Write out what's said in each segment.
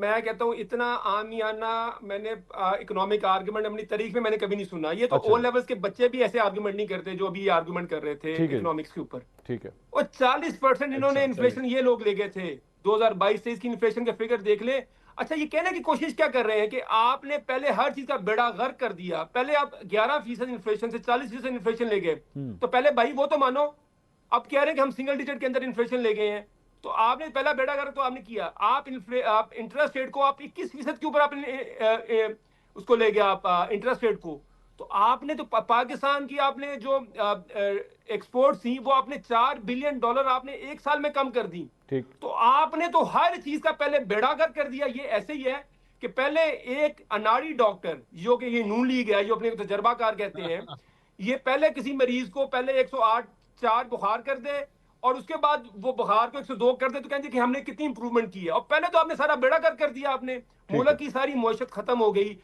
मैं कहता हूँ इतना आमियाना मैंने इकोनॉमिक आर्गुमेंट अपनी तारीख में मैंने कभी नहीं सुना। ये तो अच्छा ओ जी, लेवल्स के बच्चे भी ऐसे आर्गुमेंट नहीं करते जो अभी ये आर्गुमेंट कर रहे थे ठीक है जी, इकोनॉमिक्स के ऊपर। ठीक है। और 40% इन्होंने अच्छा चले। इन्फ्लेशन ये लोग ले गए थे 2022-23 की इन्फ्लेशन के फिगर देख ले। अच्छा ये कहने की कोशिश क्या कर रहे हैं कि आपने पहले हर चीज का बेड़ा गर्क कर दिया। पहले आप 11% इन्फ्लेशन से 40% इन्फ्लेशन ले गए, तो पहले भाई वो तो मानो। अब कह रहे हैं कि हम सिंगल डिजिट के अंदर इन्फ्लेशन ले गए हैं, तो आपने पहला बेड़ा गर्क तो आपने किया। आप इंटरेस्ट रेट को आप 21% के ऊपर आपने उसको ले गया, आप इंटरेस्ट रेट को। तो आपने तो पाकिस्तान की आपने जो एक्सपोर्ट थी वो आपने $4 बिलियन आपने एक साल में कम कर दी। ठीक। तो आपने तो हर चीज का पहले बेड़ागर कर दिया। ये ऐसे ही है कि पहले एक अनाड़ी डॉक्टर जो कि ये नून लीग है, जो अपने को तजर्बाकार कहते हैं, ये पहले किसी मरीज को पहले 108/4 बुखार कर दे और उसके बाद वो बुखार को 102 कर दे, तो कहेंगे कि हमने कितनी इंप्रूवमेंट की है। और पहले तो आपने सारा बेड़ागर कर दिया। आपने ठीक है। मुल्क की सारी मौशत खत्म हो गई।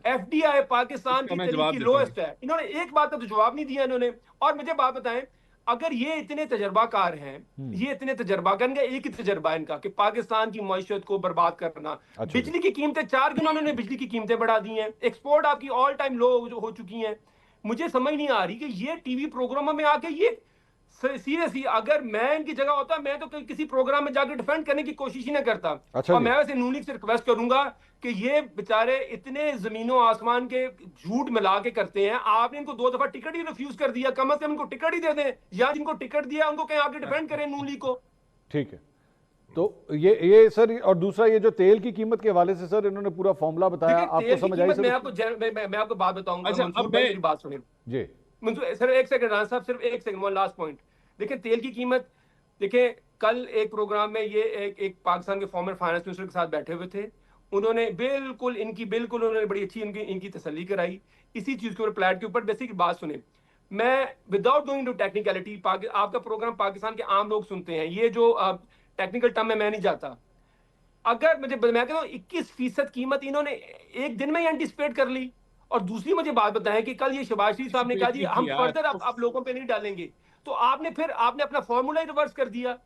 एफडीआई पाकिस्तान इसका की मैं तरीके जवाब की देता हूँ। लोएस्ट है। इन्होंने एक बात का तो जवाब नहीं दिया इन्होंने। और मुझे बात बताएं, अगर ये इतने तजर्बाकार हैं, ये इतने तजर्बाकार, इनका एक ही तजर्बा इनका कि पाकिस्तान की मईशत को बर्बाद करना। अच्छा जी, बिजली की कीमतें 4 गुना उन्होंने बिजली की कीमतें बढ़ा दी हैं। एक्सपोर्ट आपकी ऑल टाइम लो हो चुकी हैं। मुझे समझ नहीं आ रही कि ये टीवी प्रोग्रामों में आके ये सीरियसली, अगर मैं इनकी जगह होता मैं तो किसी प्रोग्राम में जाकर डिफेंड करने की कोशिश ही ना करता। अच्छा और जी, मैं वैसे नून लीग से रिक्वेस्ट करूंगा कि ये बेचारे इतने जमीनों आसमान के झूठ मिला के करते हैं। आपने इनको 2 दफा टिकट ही रिफ्यूज कर दिया, कम से कम इनको टिकट ही दे दें, या जिनको टिकट दिया उनको कहीं आगे डिफेंड करें नून लीग को। ठीक है। तो ये सर, और दूसरा ये जो तेल की कीमत के हवाले से सर इन्होंने पूरा फॉर्मूला बताया, देखिए आपको तेल की समझ आई कीमत सर मैं उसकी? आपको मैं आपको बात बताऊंगा अच्छा मंसूर अब भाई, मैं मेरी बात सुनिए। जी, मंसूर सर एक सेकंड, राना साहब सिर्फ एक सेकंड, वन लास्ट पॉइंट। देखिए तेल की कीमत, देखिए कल एक प्रोग्राम में ये एक पाकिस्तान के फॉर्मर फाइनेंस मिनिस्टर के साथ बैठे हुए थे। उन्होंने बिल्कुल उन्होंने बड़ी अच्छी इनकी इनकी तसल्ली कराई इसी चीज के ऊपर, प्लेट के ऊपर। बेसिक बात सुने, मैं विदाउट गोइंग टू टेक्निकलिटी, आपका प्रोग्राम पाकिस्तान के आम लोग सुनते हैं, ये जो टेक्निकल टर्म में मैं नहीं जाता। अगर मैं कहता हूँ 21% कीमत इन्होंने एक दिन में ही एंटिसिपेट कर ली। और दूसरी मुझे बात बताएं कि कल ये शहबाज शरीफ साहब ने कहा डिबेट जी नहीं हम की यार फर्दर आप लोगों पे नहीं डालेंगे। तो आपने अपना फॉर्मूला ही रिवर्स कर दिया।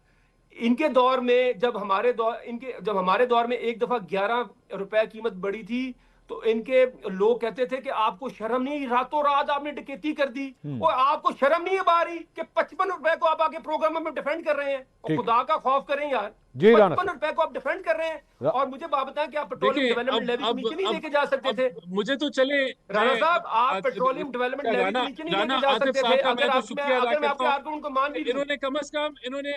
इनके दौर में जब हमारे दौर में एक दफा ₹11 कीमत बढ़ी थी, तो इनके लोग कहते थे कि आपको शर्म नहीं, रातों रात आपने डकैती कर दी। और आपको शर्म नहीं है बारी कि ₹55 को आप आगे प्रोग्राम में डिफेंड कर रहे हैं। और ठीक है खुदा का खौफ करें यार, जी राना साहब। ₹55 को आप डिफेंड कर रहे हैं। और मुझे बात बताएं कि आप पेट्रोलियम देखिए डेवलपमेंट लेवी को नीचे नहीं लेके जा सकते अब थे? मुझे तो चले। राणा मैं साहब, आप पेट्रोलियम डेवलपमेंट क्या लेवी को राना नीचे नहीं राना लेके जा आतिफ सकते थे? साहब का मैं अगर तो आप शुक्रिया अदा अगर मैं करता आपके हूँ। आर्गुमेंट को मान भी लूं। इन्होंने कम अज कम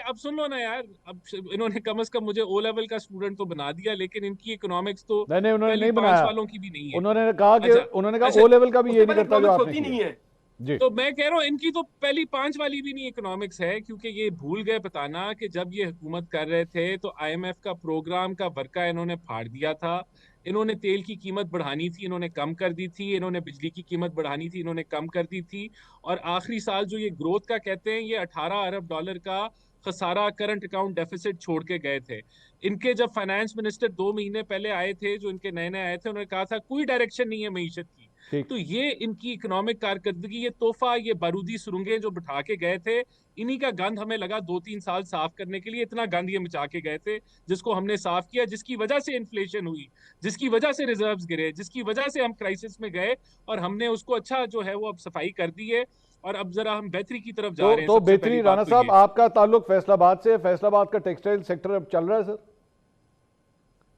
अब सुन लो ना यार, अब इन्होंने कम अज कम मुझे ओ लेवल का स्टूडेंट तो बना दिया, लेकिन इनकी इकोनॉमिक्स तो नहीं, उन्होंने पहली नहीं 5 बनाया। वालों की भी नहीं है। उन्होंने कहा कि अच्छा उन्होंने कहा अच्छा, ओ लेवल का भी उससे ये नहीं पहले करता जो इकोनॉमिक्स आपने होती किया। नहीं है। जी, तो मैं कह रहा हूँ इनकी तो पहली 5 वाली भी नहीं इकोनॉमिक्स है, क्योंकि ये भूल गए बताना कि जब ये हुकूमत कर रहे थे तो आईएमएफ का प्रोग्राम का वर्का इन्होंने फाड़ दिया था। इन्होंने तेल की कीमत बढ़ानी थी, इन्होंने कम कर दी थी। इन्होंने बिजली की कीमत बढ़ानी थी, इन्होंने कम कर दी थी। और आखिरी साल जो ये ग्रोथ का कहते हैं, ये $18 अरब का खसारा करंट अकाउंट डेफिसिट छोड़ के गए थे। इनके जब फाइनेंस मिनिस्टर 2 महीने पहले आए थे, जो इनके नए नए आए थे, उन्होंने कहा था कोई डायरेक्शन नहीं है मीशत की। ठीक। तो ये इनकी इकोनॉमिक कारकर्दगी, ये तोहफा, ये बारूदी सुरंगें जो बिठा के गए थे, इन्हीं का गंद हमें लगा 2-3 साल साफ करने के लिए। इतना गंद ये मचा के गए थे, जिसको हमने साफ किया, जिसकी वजह से इन्फ्लेशन हुई, जिसकी वजह से रिजर्व्स गिरे, जिसकी वजह से हम क्राइसिस में गए। और हमने उसको अच्छा जो है वो अब सफाई कर दी है, और अब जरा हम बेहतरी की तरफ जा रहे हैं। तो सबसे पहली बेहतरीन बात राना तो साहब, ये। आपका ताल्लुक फैसलाबाद से, फैसलाबाद का टेक्सटाइल सेक्टर अब चल रहा है सर?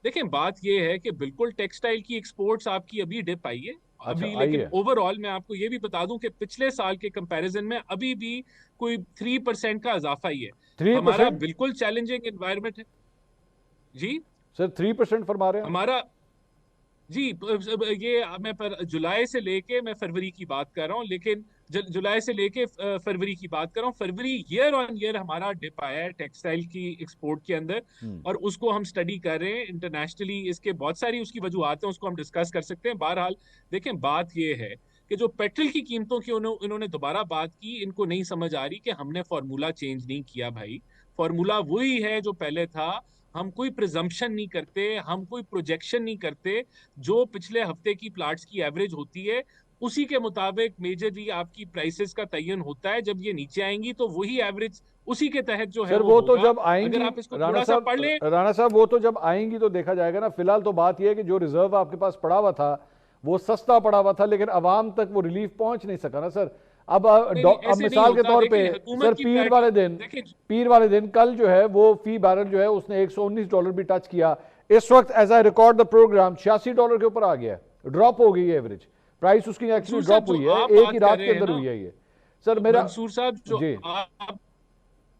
देखें बात यह है कि बिल्कुल टेक्सटाइल की एक्सपोर्ट्स आपकी अभी डिप आई है अच्छा, अभी, आई लेकिन है। ओवरऑल मैं आपको ये भी बता दूं कि पिछले साल के कंपैरिजन में अभी भी कोई 3% का इजाफा ही है। हमारा 3%? बिल्कुल चैलेंजिंग एनवायरनमेंट है जी। सर 3% फरमा रहे हैं आप? हमारा जी ये मैं जुलाई से लेके मैं फरवरी की बात कर रहा हूँ, लेकिन जुलाई से लेके फरवरी की बात कर रहा हूँ। फरवरी ईयर ऑन ईयर हमारा डिप आया है टेक्सटाइल की एक्सपोर्ट के अंदर, और उसको हम स्टडी कर रहे हैं इंटरनेशनली। इसके बहुत सारी उसकी वजूहत हैं, उसको हम डिस्कस कर सकते हैं। बहरहाल देखें बात यह है कि जो पेट्रोल की कीमतों की इन्होंने दोबारा बात की, इनको नहीं समझ आ रही कि हमने फॉर्मूला चेंज नहीं किया भाई। फॉर्मूला वही है जो पहले था। हम कोई प्रिजम्पशन नहीं करते, हम कोई प्रोजेक्शन नहीं करते। जो पिछले हफ्ते की प्लाट्स की एवरेज होती है उसी के मुताबिक मेजरली आपकी प्राइसेस का तयन होता है। जब ये नीचे आएंगी तो वही एवरेज उसी के तहत जो है सर वो तो होगा। जब आएंगी, अगर आप इसको थोड़ा सा पढ़ लें, राणा साहब वो तो जब आएंगी तो देखा जाएगा ना। फिलहाल तो बात यह है कि जो रिजर्व आपके पास पड़ा हुआ था वो सस्ता पड़ा हुआ था, लेकिन अवाम तक वो रिलीफ पहुंच नहीं सका ना सर। अब मिसाल के तौर पे सर पीर वाले दिन कल जो है वो फी बैरल जो है उसने $119 भी टच किया। इस वक्त as I record the programme $86 के ऊपर आ गया है, ड्रॉप हो गई है एवरेज प्राइस उसकी एक्चुअली ड्रॉप हुई है, एक ही रात के अंदर हुई है ये। सर मेरा मंसूर साहब जो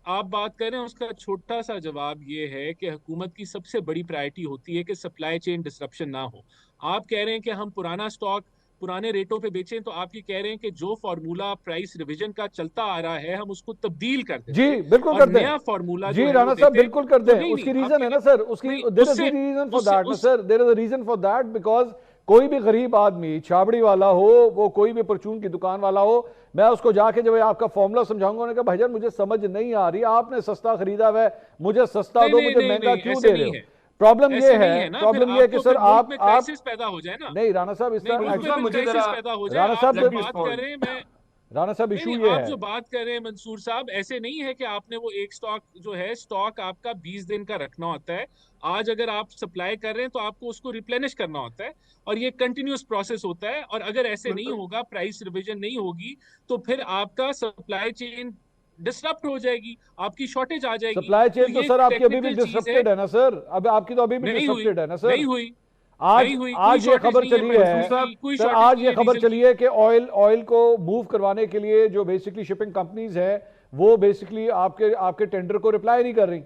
आप बात कर रहे हैं उसका छोटा सा जवाब ये है कि हुकूमत की सबसे बड़ी प्रायोरिटी होती है कि सप्लाई चेन डिसरप्शन ना हो। आप कह रहे हैं कि हम पुराना स्टॉक पुराने रेटों पे बेचें, तो आप ये कह रहे हैं कि जो फार्मूला प्राइस रिवीजन का चलता आ रहा है हम उसको तब्दील कर दें। जी बिल्कुल कर दें, नया फार्मूला जी राणा साहब बिल्कुल कर दें। उसकी रीजन है ना सर, उसकी there is a reason for that ना sir, there is a reason for that because कोई भी गरीब आदमी छाबड़ी वाला हो, वो कोई भी परचून की दुकान वाला हो, मैं उसको जाके जब आपका फॉर्मूला समझाऊंगा उन्होंने कहा भाईजान मुझे समझ नहीं आ रही, आपने सस्ता खरीदा हुआ है, मुझे सस्ता दो, मुझे महंगा क्यों दे रहे हो। प्रॉब्लम ये है कि सर आप पैदा हो जाए ना। नहीं राणा साहब इस तरह मुझे पैदा हो जाए। राणा साहब बात कर रहे हैं, मैं राणा साहब इशू ये आप है, जो बात कर रहे हैं मंसूर साहब, ऐसे नहीं है कि आपने वो एक स्टॉक जो है स्टॉक आपका 20 दिन का रखना होता है। आज अगर आप सप्लाई कर रहे हैं तो आपको उसको रिप्लेनिश करना होता है और ये कंटिन्यूअस प्रोसेस होता है। और अगर ऐसे नहीं होगा, प्राइस रिवीजन नहीं होगी, तो फिर आपका सप्लाई चेन डिसरप्ट हो जाएगी, आपकी शॉर्टेज आ जाएगी। सप्लाई चेन तो सर आपकी अभी भी डिसरप्टेड है ना सर, अब आपकी तो अभी भी डिसरप्टेड है ना सर। नहीं हुई, आज ये खबर चली है सर, आज ये खबर चली है कि ऑयल को मूव करवाने के लिए जो बेसिकली शिपिंग कंपनीज है वो बेसिकली आपके टेंडर को रिप्लाई नहीं कर रही,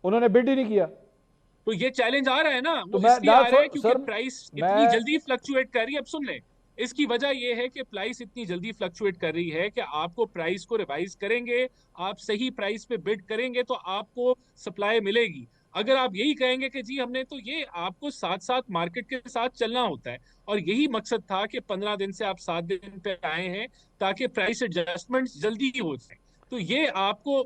उन्होंने बिड ही नहीं किया। तो ये चैलेंज आ रहा है ना, तो वो इसलिए आ रहा है क्योंकि प्राइस इतनी जल्दी फ्लक्चुएट कर रही है। अब सुन लें, इसकी वजह यह है कि प्राइस इतनी जल्दी फ्लक्चुएट कर रही है कि आपको प्राइस को रिवाइज करेंगे, आप सही प्राइस पे बिड करेंगे तो आपको सप्लाई मिलेगी। अगर आप यही कहेंगे कि जी हमने, तो ये आपको साथ साथ मार्केट के साथ चलना होता है। और यही मकसद था कि 15 दिन से आप 7 दिन पे आए हैं ताकि प्राइस एडजस्टमेंट जल्दी हो जाए। तो ये आपको,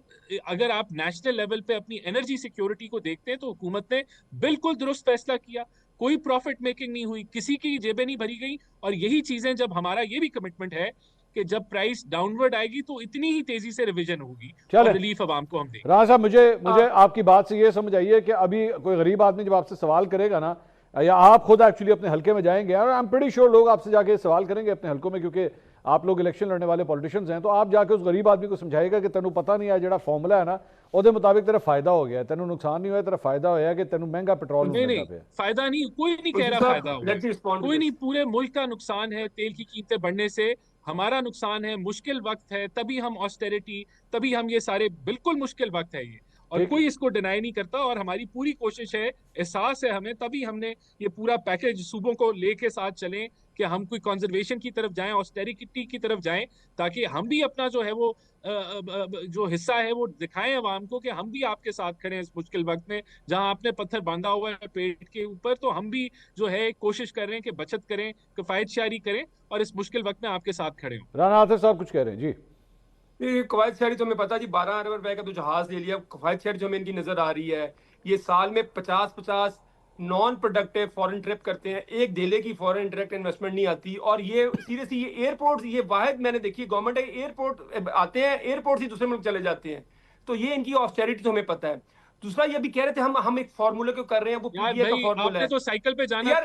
अगर आप नेशनल लेवल पे अपनी एनर्जी सिक्योरिटी को देखते हैं तो हुकूमत ने बिल्कुल दुरुस्त फैसला किया, कोई प्रॉफिट मेकिंग नहीं हुई, किसी की जेबें नहीं भरी गई। और यही चीजें, जब हमारा ये भी कमिटमेंट है कि जब प्राइस डाउनवर्ड आएगी तो इतनी ही तेजी से रिवीजन होगी और रिलीफ अवाम को हम देंगे। राणा साहब मुझे आपकी बात से ये समझ आइए कि अभी कोई गरीब आदमी जब आपसे सवाल करेगा ना, या आप खुद एक्चुअली अपने हल्के में जाएंगे, और आई एम प्रीटी श्योर लोग आपसे जाके सवाल करेंगे अपने हल्कों में, क्योंकि आप लोग इलेक्शन लड़ने वाले पॉलिटिशियंस हैं, तो आप जाके उस गरीब आदमी को समझाएगा कि तेनू पता नहीं है जो फॉर्मूला है ना ਉਹਦੇ मुताबिक तेरा फायदा हो गया, तेनू नुकसान नहीं हुआ, तेरा फायदा होया कि तेनू महंगा पेट्रोल नहीं, फायदा नहीं, कोई नहीं कह रहा फायदा हुआ, कोई नहीं, पूरे मुल्क का नुकसान है तेल की कीमतें बढ़ने से, हमारा नुकसान है, मुश्किल वक्त है, तभी हम ऑस्टेरिटी, तभी हम ये सारे, बिल्कुल मुश्किल वक्त है ये, और कोई इसको डिनाई नहीं करता। और हमारी पूरी कोशिश है, एहसास है हमें, तभी हमने ये पूरा पैकेज सूबों को लेके साथ चलें कि हम कोई कंजर्वेशन की तरफ जाएं, ऑस्टेरिटी की तरफ जाएं, ताकि हम भी अपना जो है वो जो हिस्सा है वो दिखाएं अवाम को कि हम भी आपके साथ खड़े हैं इस मुश्किल वक्त में। जहां आपने पत्थर बांधा हुआ है पेट के ऊपर, तो हम भी जो है कोशिश कर रहे हैं कि बचत करें, किफायत शारी करें और इस मुश्किल वक्त में आपके साथ खड़े हों। राणा आतिफ साहब कुछ कह रहे हैं जी। कवायद शहरी तो हमें पता जी 12 अरब रुपए का तो जहाज ले लिया। कवायद शहरी जो हमें इनकी नजर आ रही है, ये साल में 50 नॉन प्रोडक्टिव फॉरेन ट्रिप करते हैं, एक डेले की फॉरेन डायरेक्ट इन्वेस्टमेंट नहीं आती। और ये सीरियसली ये एयरपोर्ट, ये वाहिद मैंने देखी गवर्नमेंट है, एयरपोर्ट आते हैं, एयरपोर्ट से दूसरे मुल्क चले जाते हैं। तो ये इनकी ऑस्टेरिटी तो हमें पता है। दूसरा ये भी कह रहे थे हम एक फार्मूले को कर रहे हैं, वो पीडीए का फार्मूला है। तो साइकिल पे जाना यार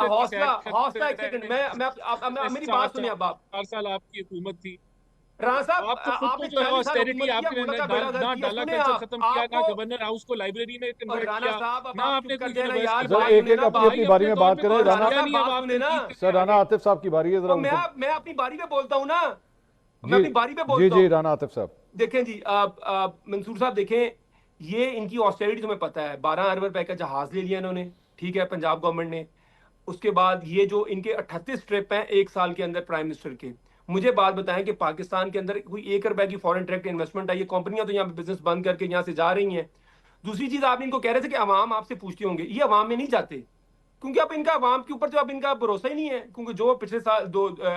हौसला एक सेकंड, मैं मेरी बात सुनिए। अब आप 4 साल आपकी हुकूमत थी राणा साहब, आप जो है ऑस्टेरिटी आपने ना डाला खर्चा खत्म किया, ना गवर्नर हाउस को लाइब्रेरी में कन्वर्ट किया, ना आपने कोई यूनिवर्सिटी। एक अपनी बारी में बात करें राणा, सर राणा आतिफ साहब की बारी है, जरा मैं अपनी बारी में बोलता हूँ ना, मैं अपनी बारी में बोलता हूँ। जी राणा आतिफ साहब देखें जी, मंसूर साहब देखें, ये इनकी ऑस्टेरिटी तुम्हें पता है, 12 अरब रुपए का जहाज ले लिया इन्होंने, ठीक है, पंजाब गवर्नमेंट ने। उसके बाद ये जो इनके 38 ट्रिप हैं एक साल के अंदर प्राइम मिनिस्टर के, मुझे बात बताएं कि पाकिस्तान के अंदर कोई 1 रुपए की फॉरेन डायरेक्ट इन्वेस्टमेंट आई है? कंपनियां तो यहाँ पे बिजनेस बंद करके यहाँ से जा रही हैं। दूसरी चीज, आप इनको कह रहे थे कि अवाम आपसे पूछते होंगे, ये अवाम में नहीं जाते, क्योंकि अब इनका अवाम के ऊपर जो अब इनका भरोसा ही नहीं है, क्योंकि जो पिछले साल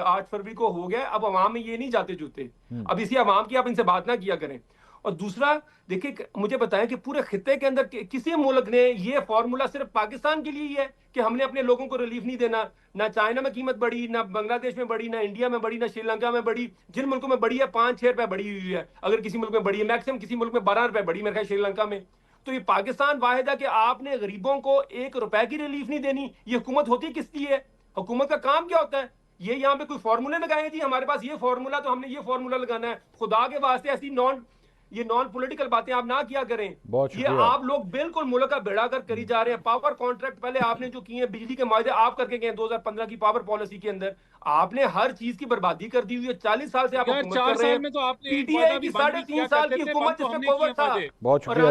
8 फरवरी को हो गया, अब अवाम में ये नहीं जाते जूते। अब इसी अवाम की आप इनसे बात ना किया करें। और दूसरा देखिए, मुझे बताएं कि पूरे खित्ते के अंदर किसी मुल्क ने ये फॉर्मूला सिर्फ पाकिस्तान के लिए ही है कि हमने अपने लोगों को रिलीफ नहीं देना? ना चाइना में कीमत बढ़ी, ना बांग्लादेश में बढ़ी, ना इंडिया में बढ़ी, ना श्रीलंका में बढ़ी। जिन मुल्कों में बढ़ी है 5-6 रुपए बढ़ी हुई है, अगर किसी मुल्क में बढ़ी है, मैक्सिमम किसी मुल्क में 12 रुपए बढ़ी मेरे ख्याल श्रीलंका में। तो ये पाकिस्तान वाहिद है कि आपने गरीबों को 1 रुपए की रिलीफ नहीं देनी। ये हुकूमत होती किस लिए है? हुकूमत का काम क्या होता है? ये यहाँ पे कोई फॉर्मूले लगाए जी, हमारे पास ये फॉर्मूला, तो हमने ये फॉर्मूला लगाना है। खुदा के वास्ते ऐसी नॉन पॉलिटिकल बातें आप ना किया करें। ये आप लोग बिल्कुल मुल्क का बेड़ा गर्क करी जा रहे हैं। पावर कॉन्ट्रैक्ट पहले आपने जो किए हैं, बिजली के मुआहदे आप करके गए 2015 की पावर पॉलिसी के अंदर, आपने हर चीज की बर्बादी कर दी हुई है। 40 साल से आप हुकूमत कर रहे हैं। में तो आपने पीटीआई की 3.5 साल की हुकूमत जिसमें कोविड था। बहुत शुक्रिया।